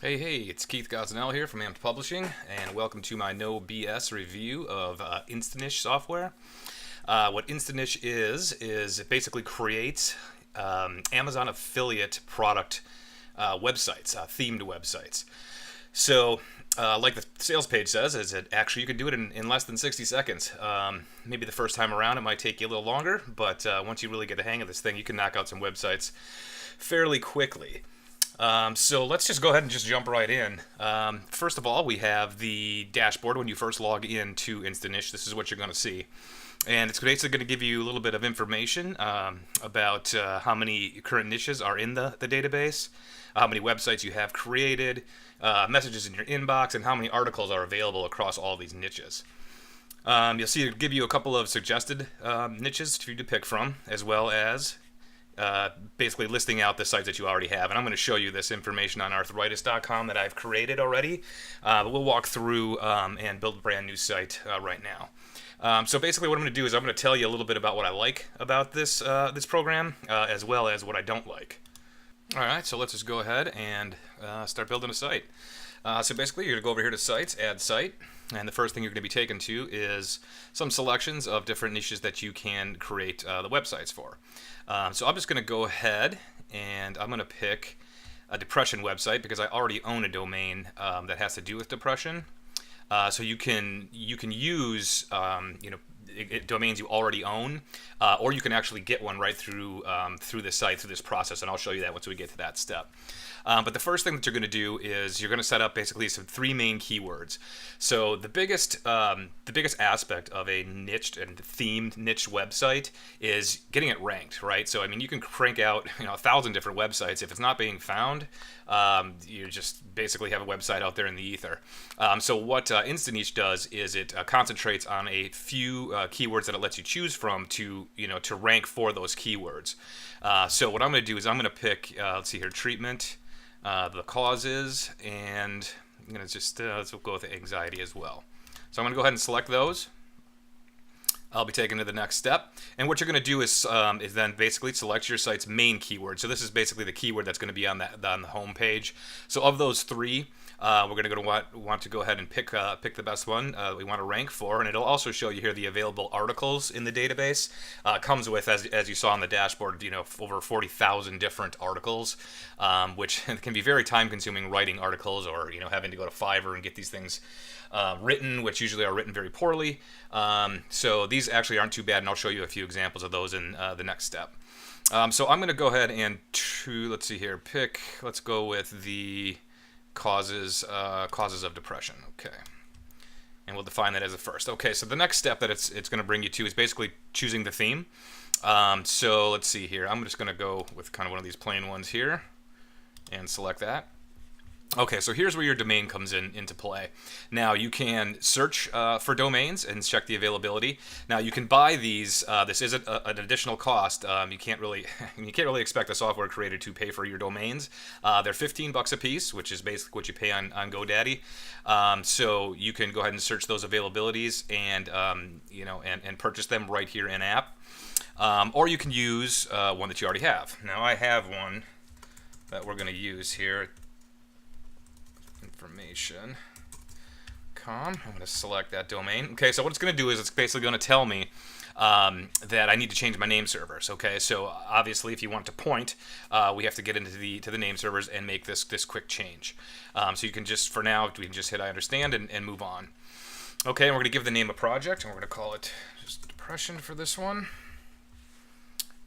Hey, it's Keith Gosnell here from Amped Publishing, and welcome to my no BS review of InstaNiche software. What InstaNiche is it basically creates Amazon affiliate product websites, themed websites. So, like the sales page says, is it actually you can do it in less than 60 seconds. Maybe the first time around it might take you a little longer, but once you really get the hang of this thing, you can knock out some websites fairly quickly. So let's just go ahead and just jump right in. First of all, we have the dashboard when you first log into InstaNiche. This is what you're going to see. And it's basically going to give you a little bit of information about how many current niches are in the database, how many websites you have created, messages in your inbox, and how many articles are available across all these niches. You'll see it'll give you a couple of suggested niches for you to pick from, as well as basically listing out the sites that you already have. And I'm going to show you this information on arthritis.com that I've created already. But we'll walk through and build a brand new site right now. So basically what I'm going to do is I'm going to tell you a little bit about what I like about this program, as well as what I don't like. All right, so let's just go ahead and start building a site. So basically you're going to go over here to Sites, Add Site. And the first thing you're going to be taken to is some selections of different niches that you can create the websites for. So I'm just going to go ahead and I'm going to pick a depression website because I already own a domain that has to do with depression. So you can use domains you already own, or you can actually get one right through this site, through this process, and I'll show you that once we get to that step. But the first thing that you're going to do is you're going to set up basically some three main keywords. So the biggest aspect of a niched and themed niche website is getting it ranked, right? So I mean, you can crank out 1,000 different websites. If it's not being found, you just basically have a website out there in the ether. So what InstaNiche does is it concentrates on a few keywords that it lets you choose from to rank for those keywords. So what I'm going to do is I'm going to pick let's see here, treatment, the causes, and I'm going to just let's go with anxiety as well. So I'm going to go ahead and select those. I'll be taken to the next step, and what you're going to do is then basically select your site's main keyword. So this is basically the keyword that's going to be on the home page. So of those three, we're going to want to go ahead and pick the best one we want to rank for, and it'll also show you here the available articles in the database. Comes with, as you saw on the dashboard, over 40,000 different articles, which can be very time-consuming writing articles, or having to go to Fiverr and get these things written, which usually are written very poorly. So these actually aren't too bad, and I'll show you a few examples of those in the next step. So I'm going to go ahead and let's see here, let's go with the causes of depression. Okay, and we'll define that as the first. Okay, so the next step that it's going to bring you to is basically choosing the theme. So let's see here, I'm just going to go with kind of one of these plain ones here and select that. Okay, so here's where your domain comes into play. Now you can search for domains and check the availability. Now you can buy these. This is an additional cost. You can't really expect a software creator to pay for your domains. They're $15 a piece, which is basically what you pay on GoDaddy. So you can go ahead and search those availabilities and and purchase them right here in app. Or you can use one that you already have. Now I have one that we're going to use here. Information.com. I'm going to select that domain. Okay, so what it's going to do is it's basically going to tell me that I need to change my name servers. Okay, so obviously if you want to point, we have to get into the name servers and make this quick change. So you can just, for now, we can just hit I understand and move on. Okay, and we're going to give the name a project, and we're going to call it just depression for this one.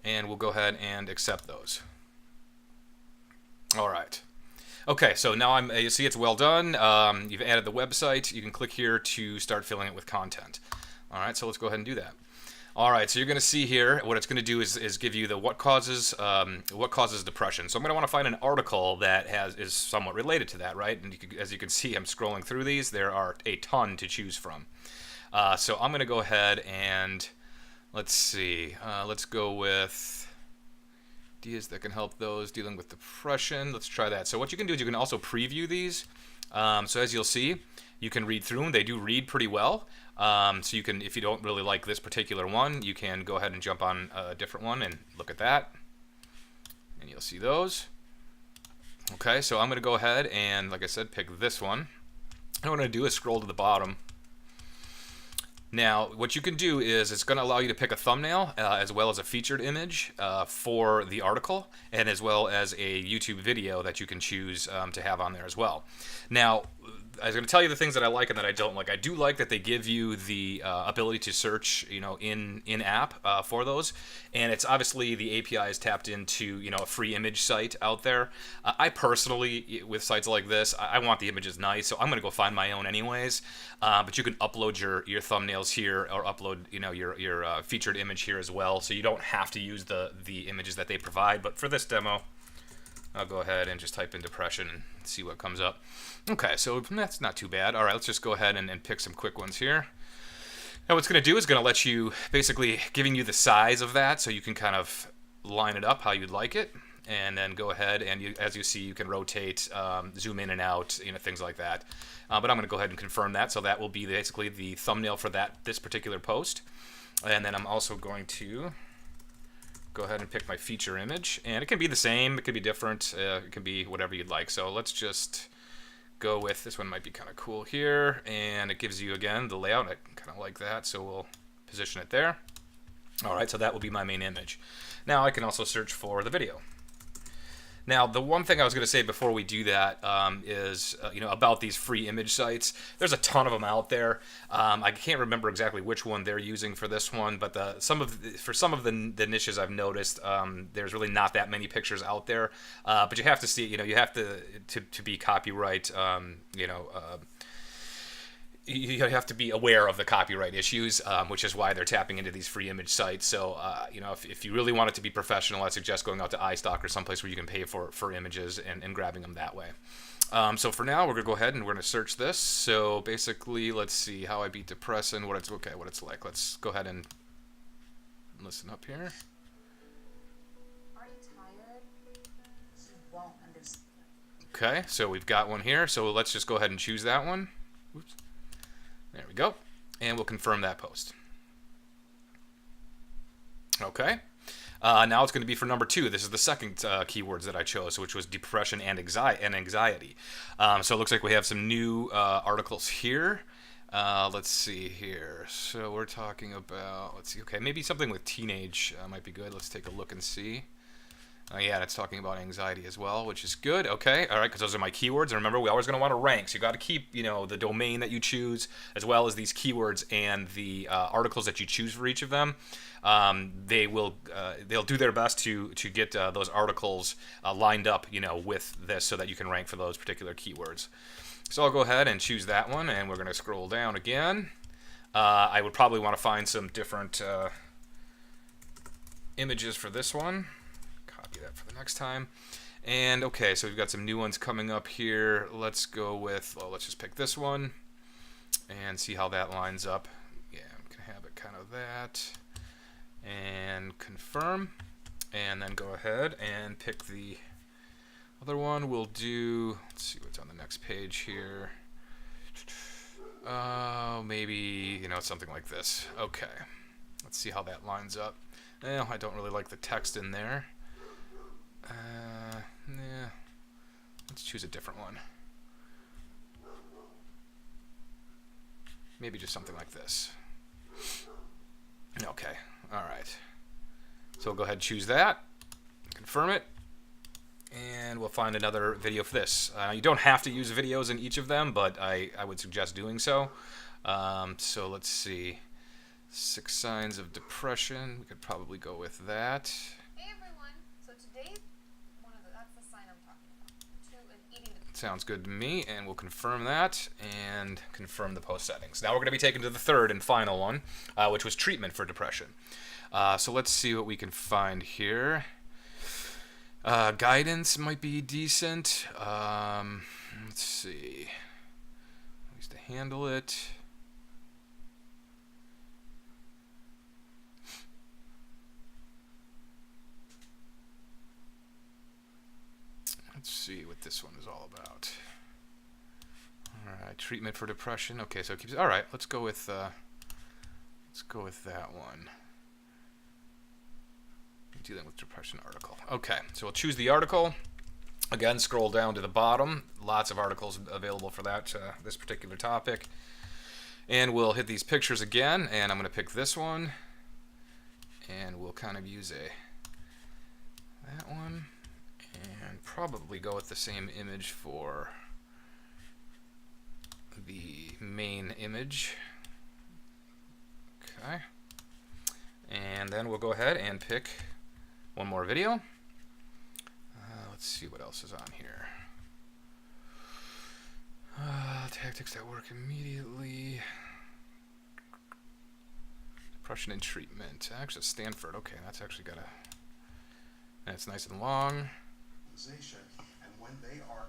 And we'll go ahead and accept those. All right. Okay, so now you see it's well done. You've added the website. You can click here to start filling it with content. All right, so let's go ahead and do that. All right, so you're going to see here what it's going to do is give you the what causes depression. So I'm going to want to find an article that is somewhat related to that, right? And as you can see, I'm scrolling through these. There are a ton to choose from. So I'm going to go ahead and let's see. Let's go with ideas that can help those dealing with depression. Let's try that. So what you can do is you can also preview these. So as you'll see, you can read through them. They do read pretty well. So you can, if you don't really like this particular one, you can go ahead and jump on a different one and look at that. And you'll see those. Okay, so I'm going to go ahead and, like I said, pick this one. And what I'm going to do is scroll to the bottom. Now, what you can do is it's going to allow you to pick a thumbnail as well as a featured image for the article, and as well as a YouTube video that you can choose to have on there as well. Now, I was going to tell you the things that I like and that I don't like. I do like that they give you the ability to search, in app for those, and it's obviously the API is tapped into, a free image site out there. I personally, with sites like this, I want the images nice, so I'm going to go find my own anyways. But you can upload your thumbnails here, or upload, your featured image here as well, so you don't have to use the images that they provide. But for this demo, I'll go ahead and just type in depression and see what comes up. Okay, so that's not too bad. All right, let's just go ahead and pick some quick ones here. Now, what's going to do is going to let you, basically giving you the size of that, so you can kind of line it up how you'd like it, and then go ahead and, as you see, you can rotate, zoom in and out, things like that. But I'm going to go ahead and confirm that, so that will be basically the thumbnail for this particular post. And then I'm also going to go ahead and pick my feature image, and it can be the same, it could be different, it can be whatever you'd like. So let's just go with this one. Might be kind of cool here, and it gives you again the layout. I kind of like that, so we'll position it there. All right, so that will be my main image. Now I can also search for the video. Now, the one thing I was going to say before we do that is, about these free image sites. There's a ton of them out there. I can't remember exactly which one they're using for this one, but for some of the niches I've noticed, there's really not that many pictures out there. But you have to see, you have to be copyright, you have to be aware of the copyright issues, which is why they're tapping into these free image sites. So, if you really want it to be professional, I suggest going out to iStock or someplace where you can pay for images and grabbing them that way. So for now, we're going to go ahead and we're going to search this. So basically, let's see how I beat depression, what it's like. Let's go ahead and listen up here. Are you tired? You won't understand. Okay, so we've got one here. So let's just go ahead and choose that one. Oops. There we go. And we'll confirm that post. Okay. Now it's going to be for number 2. This is the second keywords that I chose, which was depression and anxiety. So it looks like we have some new articles here. Let's see here. So we're talking about, let's see, okay, maybe something with teenage might be good. Let's take a look and see. Yeah, it's talking about anxiety as well, which is good. Okay, all right, because those are my keywords. And remember, we always going to want to rank, so you got to keep, the domain that you choose, as well as these keywords and the articles that you choose for each of them. They'll do their best to get those articles lined up, with this, so that you can rank for those particular keywords. So I'll go ahead and choose that one, and we're going to scroll down again. I would probably want to find some different images for this one. That for the next time. And okay, so we've got some new ones coming up here. Let's go with, let's just pick this one and see how that lines up. Yeah, I'm gonna have it kind of that, and confirm, and then go ahead and pick the other one. We'll do, let's see what's on the next page here. Maybe, something like this. Okay, let's see how that lines up. Well, I don't really like the text in there. Yeah. Let's choose a different one. Maybe just something like this. Okay. All right. So we'll go ahead and choose that. Confirm it. And we'll find another video for this. You don't have to use videos in each of them, but I would suggest doing so. So let's see. 6 signs of depression. We could probably go with that. Hey everyone. So today, that's the sign I'm talking about. Eating the Sounds good to me, and we'll confirm that and confirm the post settings. Now we're going to be taken to the third and final one, which was treatment for depression. So let's see what we can find here. Guidance might be decent. Let's see. Ways to handle it. Let's see what this one is all about. All right, treatment for depression. Okay, so it keeps. All right, let's go with that one. Dealing with depression article. Okay, so we'll choose the article, Again, scroll down to the bottom. Lots of articles available for that this particular topic. And we'll hit these pictures again, and I'm going to pick this one, and we'll kind of use that one, and probably go with the same image for the main image. Okay. And then we'll go ahead and pick one more video. Let's see what else is on here. Tactics that work immediately. Depression and treatment. Actually, Stanford. Okay, that's actually got a. That's nice and long. And when they are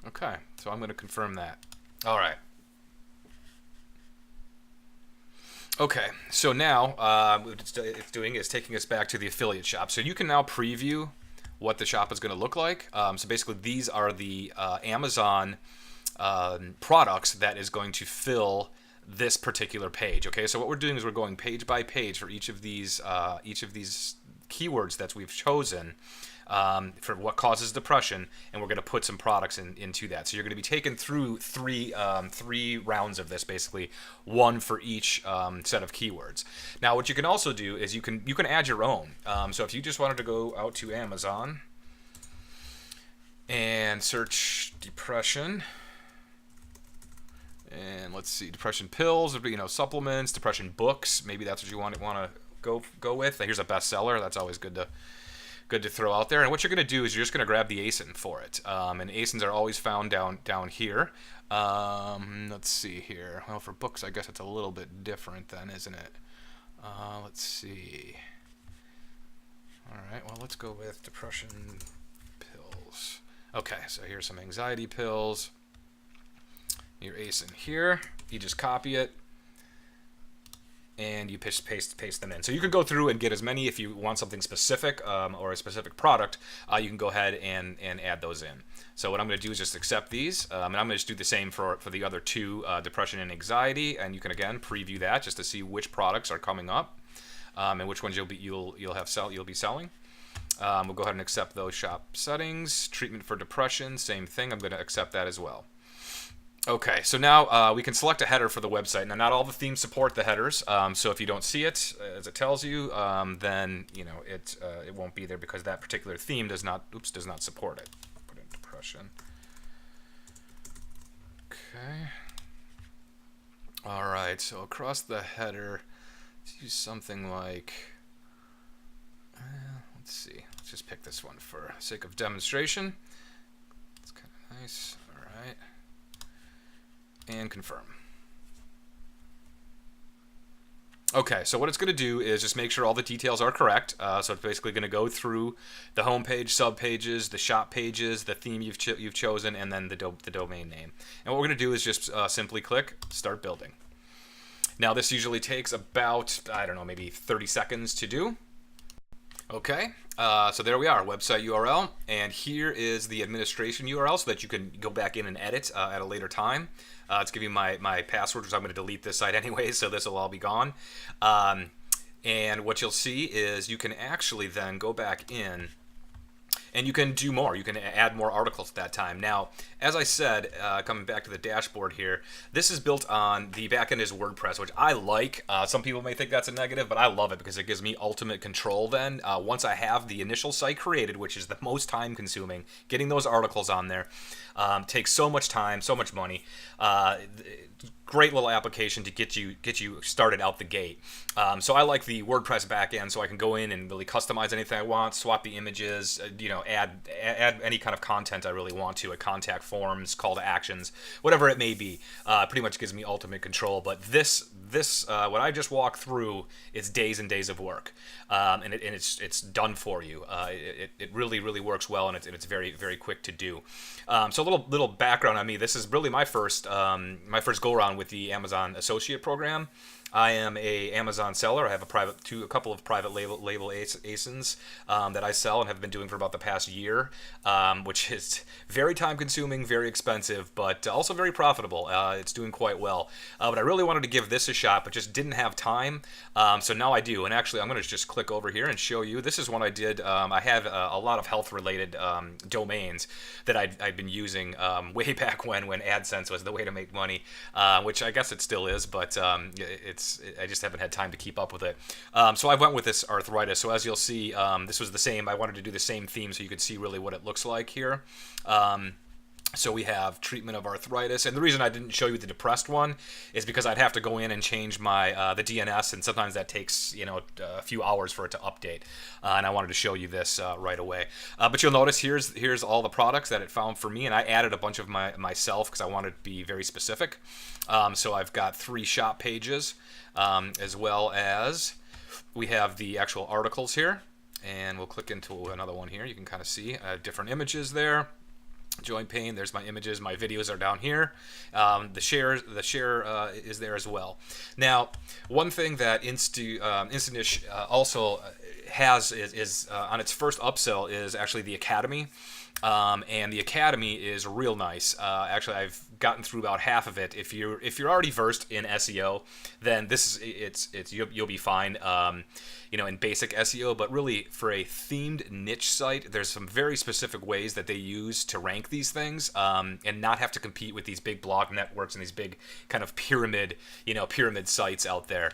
okay, so I'm going to confirm that. All right. Okay, so now what it's doing is taking us back to the affiliate shop. So you can now preview what the shop is going to look like. So basically, these are the Amazon products that is going to fill this particular page. Okay, so what we're doing is we're going page by page for each of these keywords that we've chosen for what causes depression, and we're going to put some products into that. So you're going to be taken through three rounds of this, basically one for each set of keywords. Now, what you can also do is you can add your own. So if you just wanted to go out to Amazon and search depression, and let's see, depression pills, supplements, depression books. Maybe that's what you want to go with. Here's a bestseller. That's always good to throw out there. And what you're going to do is you're just going to grab the ASIN for it. And ASINs are always found down here. Let's see here. Well, for books, I guess it's a little bit different then, isn't it? Let's see. All right, well, let's go with depression pills. Okay, so here's some anxiety pills. Your ASIN here. You just copy it, and you paste them in. So you can go through and get as many if you want something specific or a specific product. You can go ahead and add those in. So what I'm going to do is just accept these, and I'm going to just do the same for the other two, depression and anxiety. And you can again preview that just to see which products are coming up and which ones you'll be selling. We'll go ahead and accept those shop settings. Treatment for depression, same thing. I'm going to accept that as well. Okay, so now we can select a header for the website. Now, not all the themes support the headers, so if you don't see it as it tells you, then it won't be there because that particular theme does not support it. Put in depression. Okay. All right, so across the header, let's use something like. Let's see. Let's just pick this one for sake of demonstration. It's kind of nice. All right. And confirm. Okay, so what it's going to do is just make sure all the details are correct. So it's basically going to go through the home page, sub pages, the shop pages, the theme you've chosen, and then the domain name. And what we're going to do is just simply click Start Building. Now this usually takes about, I don't know, maybe 30 seconds to do. Okay, so there we are, website URL, and here is the administration URL so that you can go back in and edit at a later time. It's giving my password, which I'm going to delete this site anyway, so this will all be gone. And what you'll see is you can actually then go back in and you can do more. You can add more articles at that time. Now, as I said, coming back to the dashboard here, this is built on the backend is WordPress, which I like. Some people may think that's a negative, but I love it because it gives me ultimate control then. Once I have the initial site created, which is the most time consuming, getting those articles on there takes so much time, so much money. Great little application to get you started out the gate. So I like the WordPress backend, so I can go in and really customize anything I want, swap the images, add any kind of content I really want to, contact forms, call to actions, whatever it may be. Pretty much gives me ultimate control. But this what I just walked through is days and days of work, and it's done for you. It really works well, and it's very quick to do. So a little background on me. This is really my first go around with the Amazon Associate Program. I am a Amazon seller. I have a couple of private label ASINs that I sell and have been doing for about the past year, which is very time consuming, very expensive, but also very profitable. It's doing quite well. But I really wanted to give this a shot, but just didn't have time. So now I do. And actually, I'm going to just click over here and show you. This is one I did. I have a lot of health related domains that I'd been using way back when AdSense was the way to make money, which I guess it still is, but I just haven't had time to keep up with it. So I went with this arthritis. So as you'll see, this was the same. I wanted to do the same theme so you could see really what it looks like here. So we have treatment of arthritis, and the reason I didn't show you the depressed one is because I'd have to go in and change my the DNS, and sometimes that takes a few hours for it to update. And I wanted to show you this right away. But you'll notice here's all the products that it found for me, and I added a bunch of myself because I wanted to be very specific. So I've got 3 shop pages, as well as we have the actual articles here, and we'll click into another one here. You can kind of see different images there. Joint pain. There's my images. My videos are down here. The share is there as well. Now, one thing that InstaNiche also has is on its first upsell is actually the Academy. And the Academy is real nice. Actually, I've gotten through about half of it. If you're already versed in SEO, then you'll be fine. In basic SEO, but really for a themed niche site, there's some very specific ways that they use to rank these things, and not have to compete with these big blog networks and these big kind of pyramid sites out there.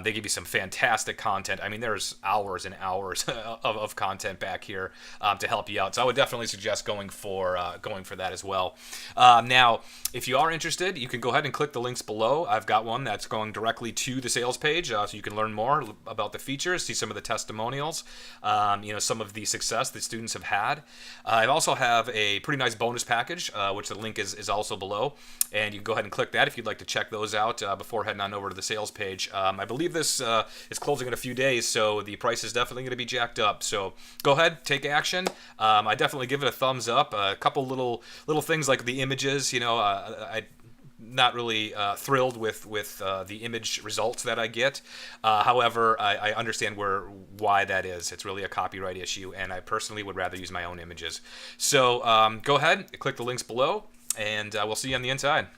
They give you some fantastic content. I mean, there's hours and hours of content back here to help you out. So I would definitely suggest going for that as well. Now, if you are interested, you can go ahead and click the links below. I've got one that's going directly to the sales page, so you can learn more about the features, see some of the testimonials, some of the success that students have had. I also have a pretty nice bonus package, which the link is also below, and you can go ahead and click that if you'd like to check those out before heading on over to the sales page. I believe this is closing in a few days, so the price is definitely going to be jacked up. So go ahead, take action. I definitely give it a thumbs up. A couple little things like the images, I not really thrilled with the image results that I get. However, I understand why that is. It's really a copyright issue, and I personally would rather use my own images. So go ahead, click the links below, and we'll see you on the inside.